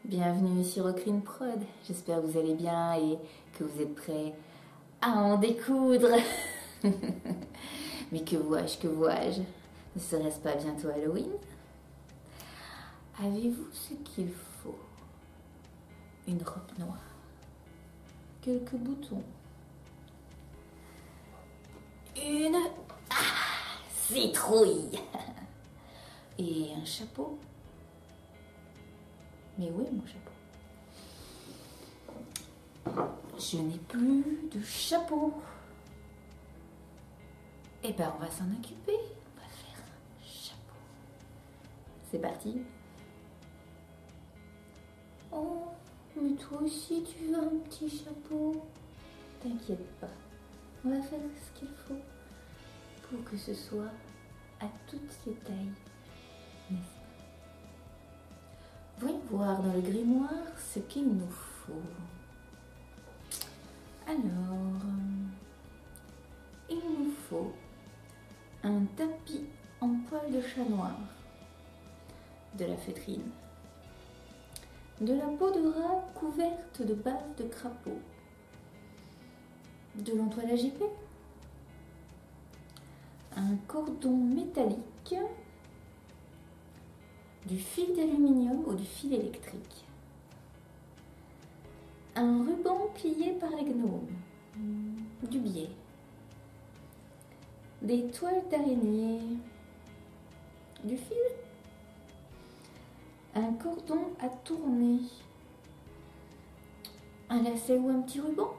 Bienvenue sur Ocrine Prod, j'espère que vous allez bien et que vous êtes prêts à en découdre. Mais que vois-je, ne serait-ce pas bientôt Halloween? Avez-vous ce qu'il faut? Une robe noire, quelques boutons, une citrouille et un chapeau. Mais où est mon chapeau? Je n'ai plus de chapeau. Eh ben, on va s'en occuper. On va faire un chapeau. C'est parti. Oh, mais toi aussi tu veux un petit chapeau? T'inquiète pas. On va faire ce qu'il faut pour que ce soit à toutes les tailles. N'est-ce pas? Voyons voir dans le grimoire ce qu'il nous faut. Alors, il nous faut un tapis en poil de chat noir, de la feutrine, de la peau de rat couverte de bave de crapaud, de l'entoilage épais, un cordon métallique, du fil d'aluminium ou du fil électrique, un ruban plié par les gnomes, du biais, des toiles d'araignée, du fil, un cordon à tourner, un lacet ou un petit ruban.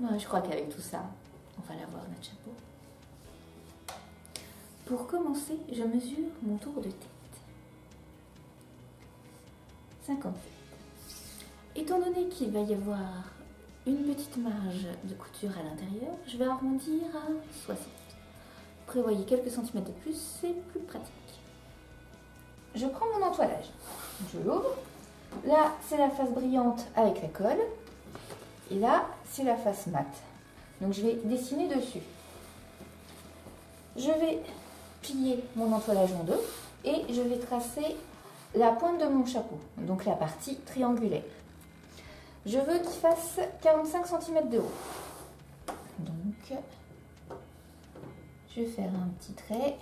Moi, je crois qu'avec tout ça, on va l'avoir notre chapeau. Pour commencer, je mesure mon tour de tête. 57. Étant donné qu'il va y avoir une petite marge de couture à l'intérieur, je vais arrondir à 60. Prévoyez quelques centimètres de plus, c'est plus pratique. Je prends mon entoilage, je l'ouvre. Là, c'est la face brillante avec la colle. Et là, c'est la face mat. Donc, je vais dessiner dessus. Je vais plier mon entoilage en deux et je vais tracer la pointe de mon chapeau, donc la partie triangulaire. Je veux qu'il fasse 45 cm de haut. Donc, je vais faire un petit trait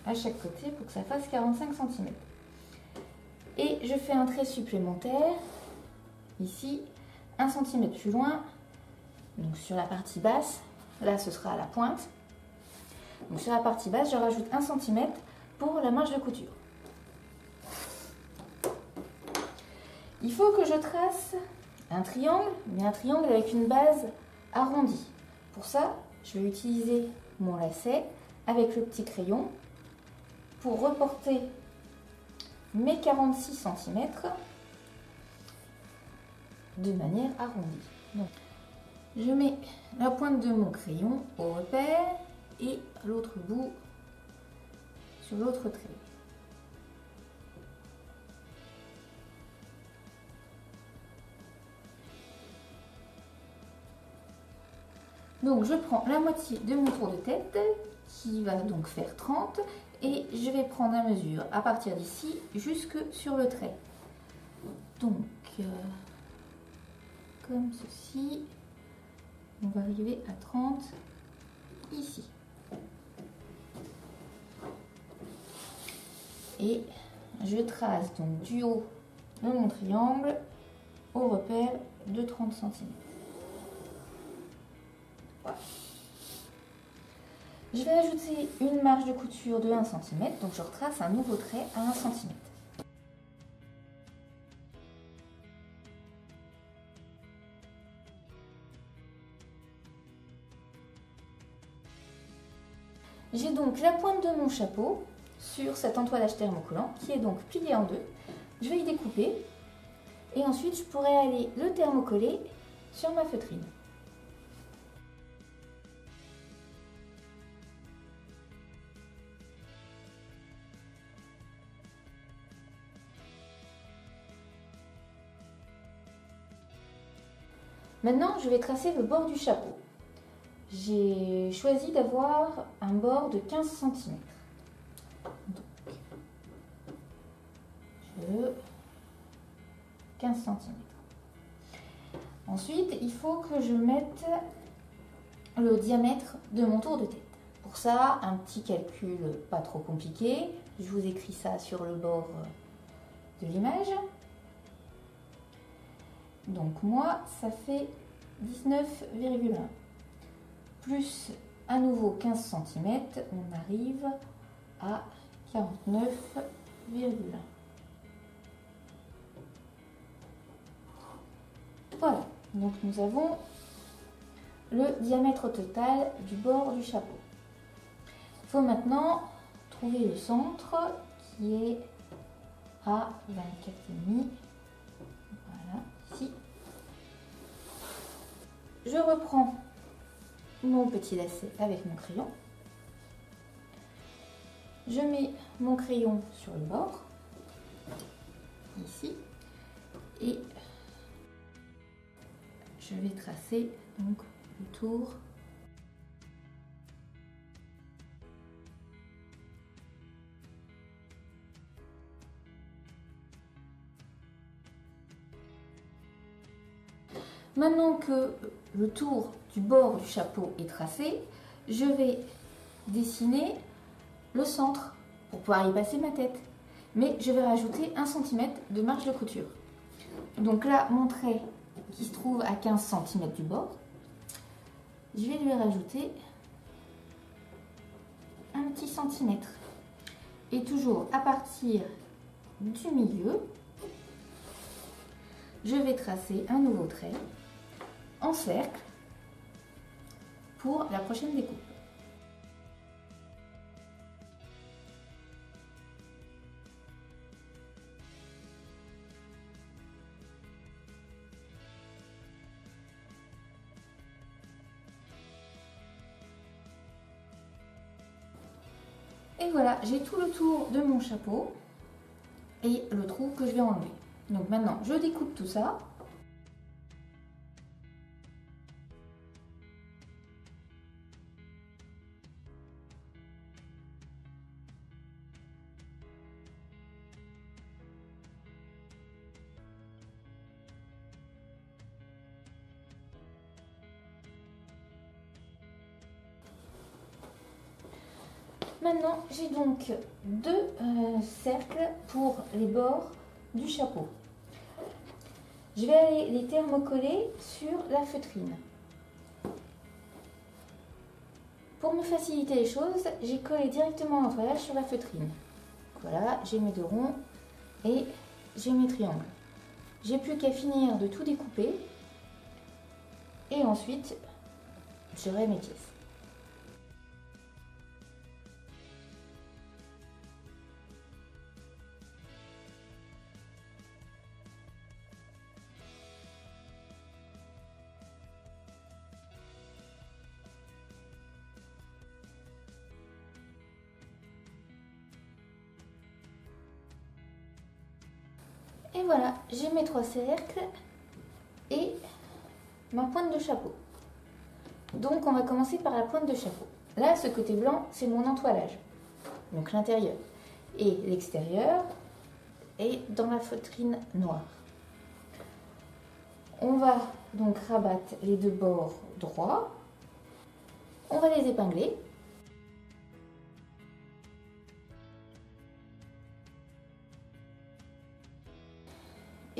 à chaque côté pour que ça fasse 45 cm. Et je fais un trait supplémentaire, ici, 1 cm plus loin, donc sur la partie basse. Là, ce sera à la pointe. Donc sur la partie basse, je rajoute 1 cm pour la marge de couture. Il faut que je trace un triangle, mais un triangle avec une base arrondie. Pour ça, je vais utiliser mon lacet avec le petit crayon pour reporter mes 46 cm de manière arrondie. Donc, je mets la pointe de mon crayon au repère et à l'autre bout sur l'autre trait. Donc je prends la moitié de mon tour de tête qui va donc faire 30 et je vais prendre la mesure à partir d'ici jusque sur le trait. Donc comme ceci, on va arriver à 30 ici. Et je trace donc du haut de mon triangle au repère de 30 cm. Voilà. Je vais ajouter une marge de couture de 1 cm, donc je retrace un nouveau trait à 1 cm. J'ai donc la pointe de mon chapeau sur cet entoilage thermocollant qui est donc plié en deux. Je vais y découper et ensuite je pourrai aller le thermocoller sur ma feutrine. Maintenant, je vais tracer le bord du chapeau. J'ai choisi d'avoir un bord de 15 cm. Donc, je 15 cm. Ensuite, il faut que je mette le diamètre de mon tour de tête. Pour ça, un petit calcul pas trop compliqué. Je vous écris ça sur le bord de l'image. Donc moi, ça fait 19,1. Plus à nouveau 15 cm, on arrive à 49,1. Voilà, donc nous avons le diamètre total du bord du chapeau. Il faut maintenant trouver le centre qui est à 24,5. Voilà, ici. Je reprends mon petit lacet avec mon crayon. Je mets mon crayon sur le bord, ici, et je vais tracer donc le tour . Maintenant que le tour du bord du chapeau est tracé, je vais dessiner le centre pour pouvoir y passer ma tête. Mais je vais rajouter 1 cm de marge de couture. Donc là, mon trait qui se trouve à 15 cm du bord, je vais lui rajouter un petit centimètre. Et toujours à partir du milieu, je vais tracer un nouveau trait en cercle pour la prochaine découpe. Et voilà, j'ai tout le tour de mon chapeau et le trou que je vais enlever. Donc maintenant, je découpe tout ça. Maintenant, j'ai donc deux cercles pour les bords du chapeau. Je vais aller les thermocoller sur la feutrine. Pour me faciliter les choses, j'ai collé directement l'entoilage sur la feutrine. Voilà, j'ai mes deux ronds et j'ai mes triangles. J'ai plus qu'à finir de tout découper et ensuite j'aurai mes pièces. Et voilà, j'ai mes trois cercles et ma pointe de chapeau. Donc on va commencer par la pointe de chapeau. Là, ce côté blanc, c'est mon entoilage, donc l'intérieur. Et l'extérieur est dans la feutrine noire. On va donc rabattre les deux bords droits. On va les épingler.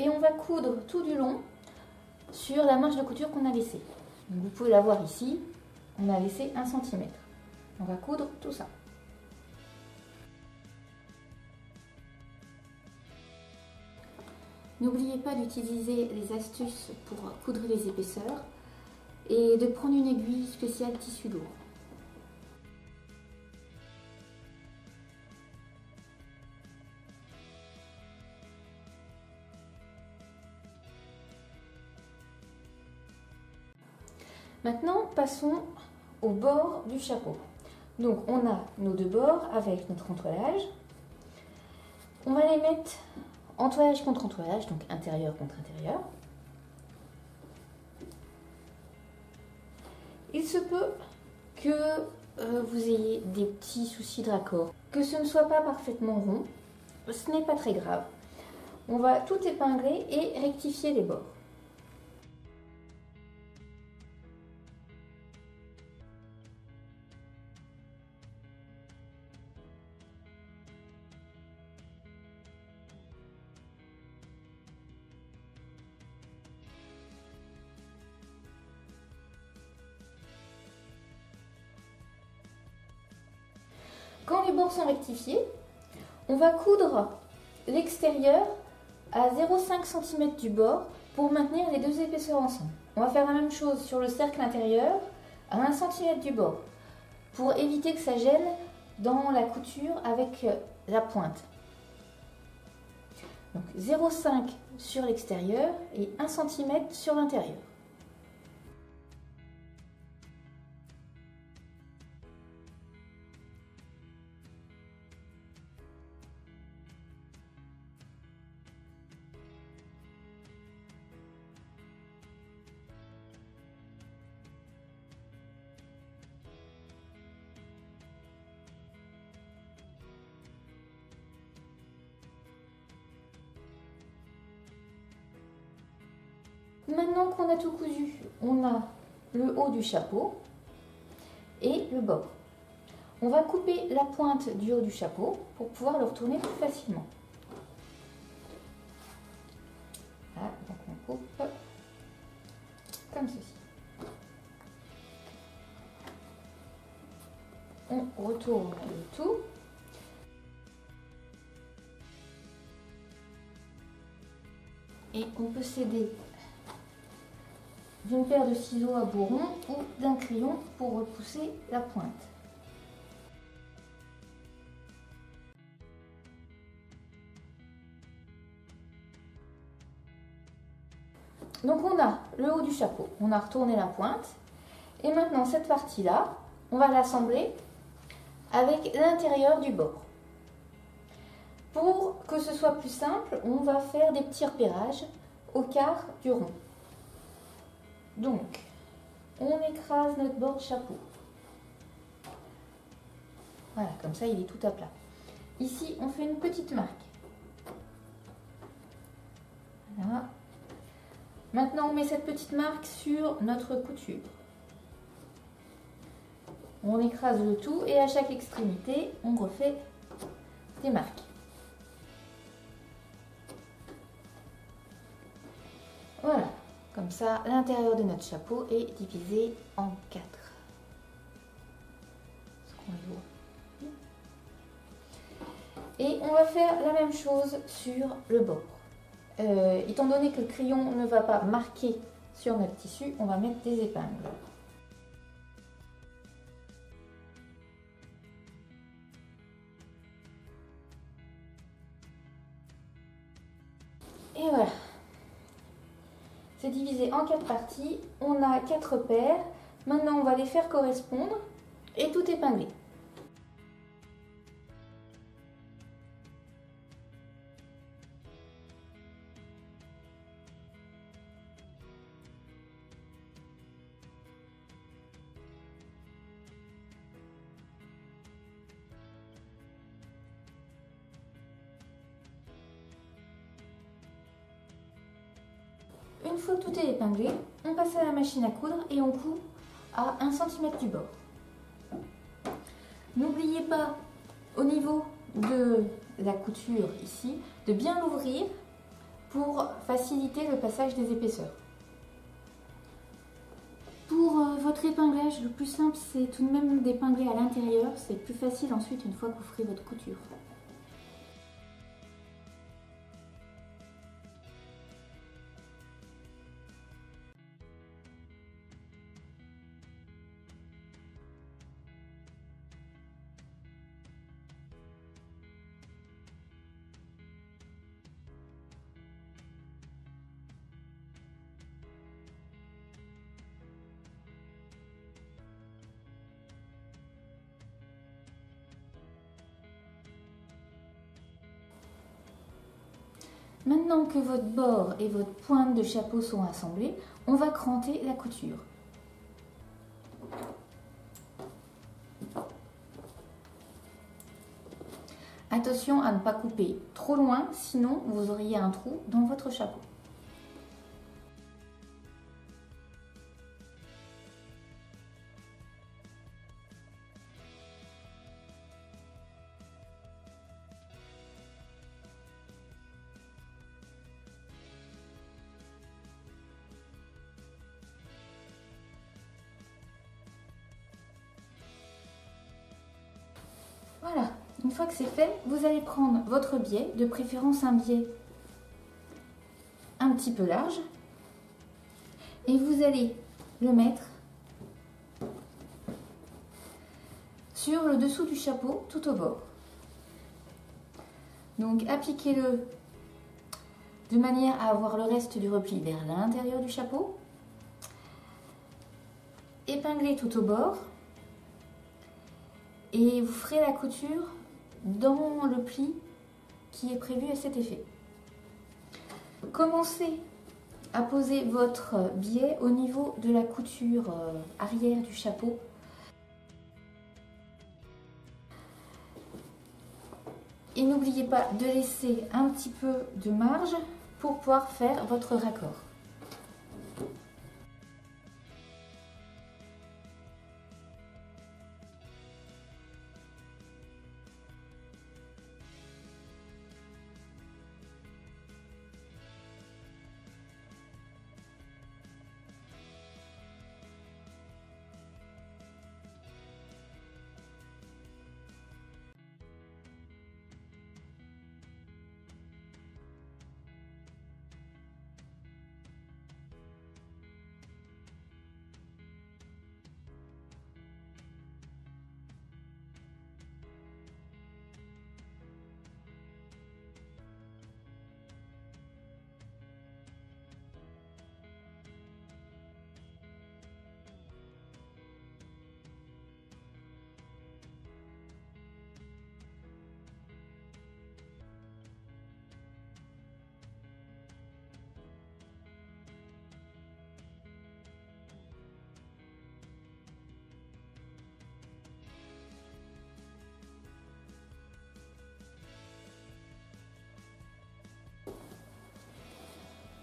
Et on va coudre tout du long sur la marge de couture qu'on a laissée. Donc vous pouvez la voir ici, on a laissé 1 cm. On va coudre tout ça. N'oubliez pas d'utiliser les astuces pour coudre les épaisseurs et de prendre une aiguille spéciale tissu lourd. Maintenant, passons au bord du chapeau. Donc, on a nos deux bords avec notre entoilage. On va les mettre entoilage contre entoilage, donc intérieur contre intérieur. Il se peut que vous ayez des petits soucis de raccord, que ce ne soit pas parfaitement rond. Ce n'est pas très grave. on va tout épingler et rectifier les bords. Quand les bords sont rectifiés, on va coudre l'extérieur à 0,5 cm du bord pour maintenir les deux épaisseurs ensemble. On va faire la même chose sur le cercle intérieur à 1 cm du bord pour éviter que ça gêne dans la couture avec la pointe. Donc 0,5 sur l'extérieur et 1 cm sur l'intérieur. Maintenant qu'on a tout cousu, on a le haut du chapeau et le bord. On va couper la pointe du haut du chapeau pour pouvoir le retourner plus facilement. Voilà, donc on coupe comme ceci. On retourne le tout. Et on peut s'aider d'une paire de ciseaux à bourron ou d'un crayon pour repousser la pointe. Donc on a le haut du chapeau, on a retourné la pointe et maintenant cette partie-là, on va l'assembler avec l'intérieur du bord. Pour que ce soit plus simple, on va faire des petits repérages au quart du rond. Donc, on écrase notre bord de chapeau. Voilà, comme ça il est tout à plat. Ici, on fait une petite marque. Voilà. Maintenant, on met cette petite marque sur notre couture. On écrase le tout et à chaque extrémité, on refait des marques. Voilà. Comme ça, l'intérieur de notre chapeau est divisé en 4. Et on va faire la même chose sur le bord. Étant donné que le crayon ne va pas marquer sur notre tissu, on va mettre des épingles. Et voilà. C'est divisé en 4 parties, on a 4 paires, maintenant on va les faire correspondre et tout épingler. Une fois que tout est épinglé, on passe à la machine à coudre et on coud à 1 cm du bord. N'oubliez pas, au niveau de la couture ici, de bien l'ouvrir pour faciliter le passage des épaisseurs. Pour votre épinglage, le plus simple, c'est tout de même d'épingler à l'intérieur. C'est plus facile ensuite une fois que vous ferez votre couture. Maintenant que votre bord et votre pointe de chapeau sont assemblés, on va cranter la couture. À Attention à ne pas couper trop loin, sinon vous auriez un trou dans votre chapeau. Voilà, une fois que c'est fait, vous allez prendre votre biais, de préférence un biais un petit peu large, et vous allez le mettre sur le dessous du chapeau tout au bord. Donc appliquez-le de manière à avoir le reste du repli vers l'intérieur du chapeau. Épinglez tout au bord. Et vous ferez la couture dans le pli qui est prévu à cet effet. Commencez à poser votre biais au niveau de la couture arrière du chapeau. Et n'oubliez pas de laisser un petit peu de marge pour pouvoir faire votre raccord.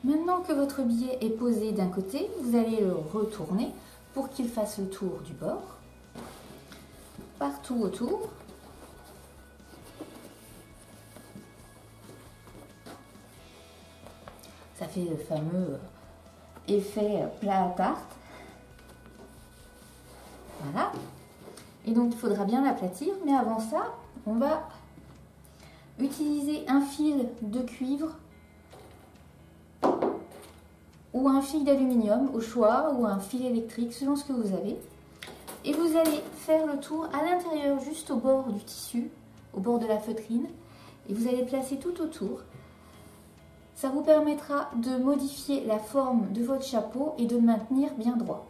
Maintenant que votre biais est posé d'un côté, vous allez le retourner pour qu'il fasse le tour du bord, partout autour. Ça fait le fameux effet plat à tarte. Voilà. Et donc il faudra bien l'aplatir, mais avant ça, on va utiliser un fil de cuivre ou un fil d'aluminium au choix, ou un fil électrique selon ce que vous avez. Et vous allez faire le tour à l'intérieur, juste au bord du tissu, au bord de la feutrine, et vous allez placer tout autour. Ça vous permettra de modifier la forme de votre chapeau et de le maintenir bien droit.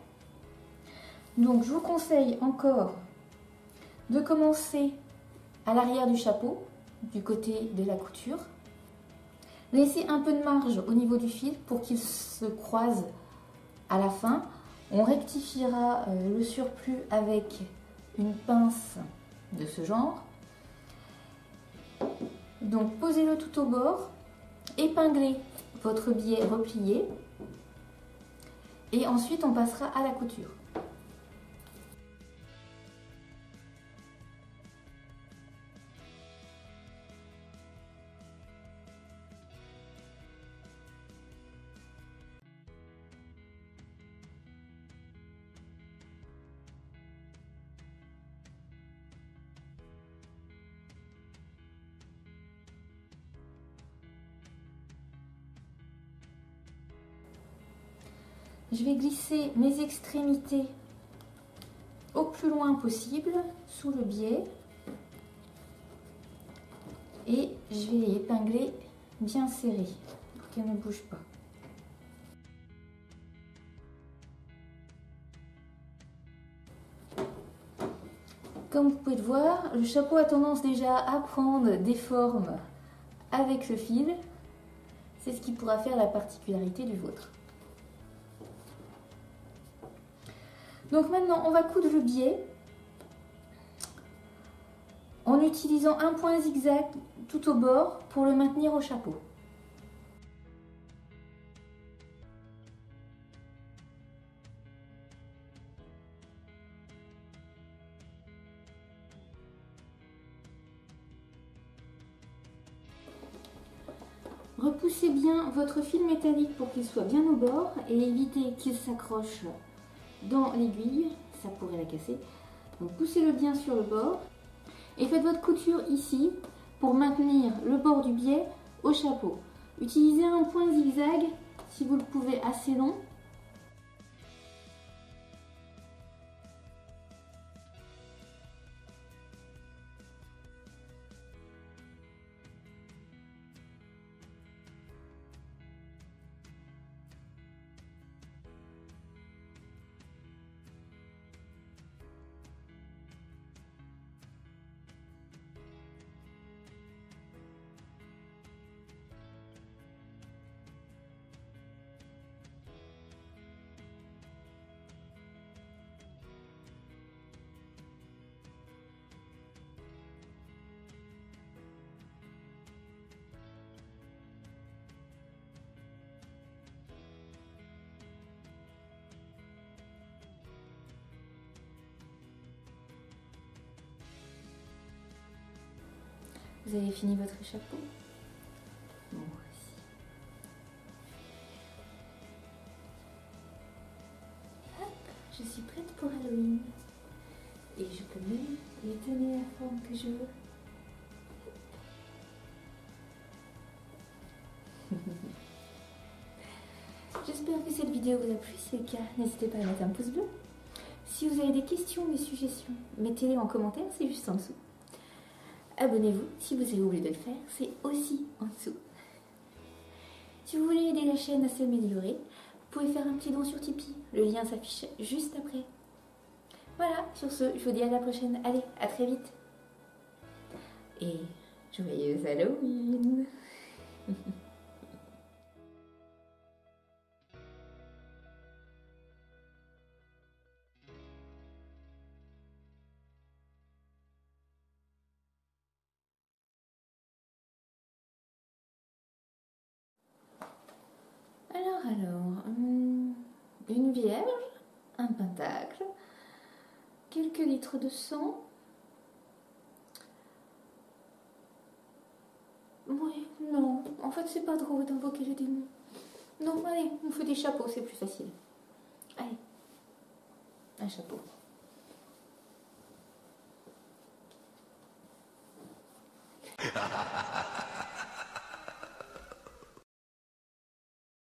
Donc je vous conseille encore de commencer à l'arrière du chapeau, du côté de la couture. Laissez un peu de marge au niveau du fil pour qu'il se croise à la fin. On rectifiera le surplus avec une pince de ce genre. Donc posez-le tout au bord, épinglez votre biais replié et ensuite on passera à la couture. Je vais glisser mes extrémités au plus loin possible sous le biais et je vais les épingler bien serrées pour qu'elles ne bougent pas. Comme vous pouvez le voir, le chapeau a tendance déjà à prendre des formes avec le fil. C'est ce qui pourra faire la particularité du vôtre. Donc maintenant, on va coudre le biais en utilisant un point zigzag tout au bord pour le maintenir au chapeau. Repoussez bien votre fil métallique pour qu'il soit bien au bord et évitez qu'il s'accroche dans l'aiguille, ça pourrait la casser. Donc poussez-le bien sur le bord et faites votre couture ici pour maintenir le bord du biais au chapeau. Utilisez un point zigzag si vous le pouvez assez long. Vous avez fini votre chapeau? Moi aussi. Hop, je suis prête pour Halloween. Et je peux même lui donner la forme que je veux. J'espère que cette vidéo vous a plu. Si c'est le cas, n'hésitez pas à mettre un pouce bleu. Si vous avez des questions ou des suggestions, mettez-les en commentaire, c'est juste en dessous. Abonnez-vous si vous avez oublié de le faire, c'est aussi en dessous. Si vous voulez aider la chaîne à s'améliorer, vous pouvez faire un petit don sur Tipeee. Le lien s'affiche juste après. Voilà, sur ce, je vous dis à la prochaine. Allez, à très vite. Et joyeux Halloween. Alors, une vierge, un pentacle, quelques litres de sang. Oui, non, en fait c'est pas drôle d'invoquer les démons. Non, allez, on fait des chapeaux, c'est plus facile. Allez, un chapeau.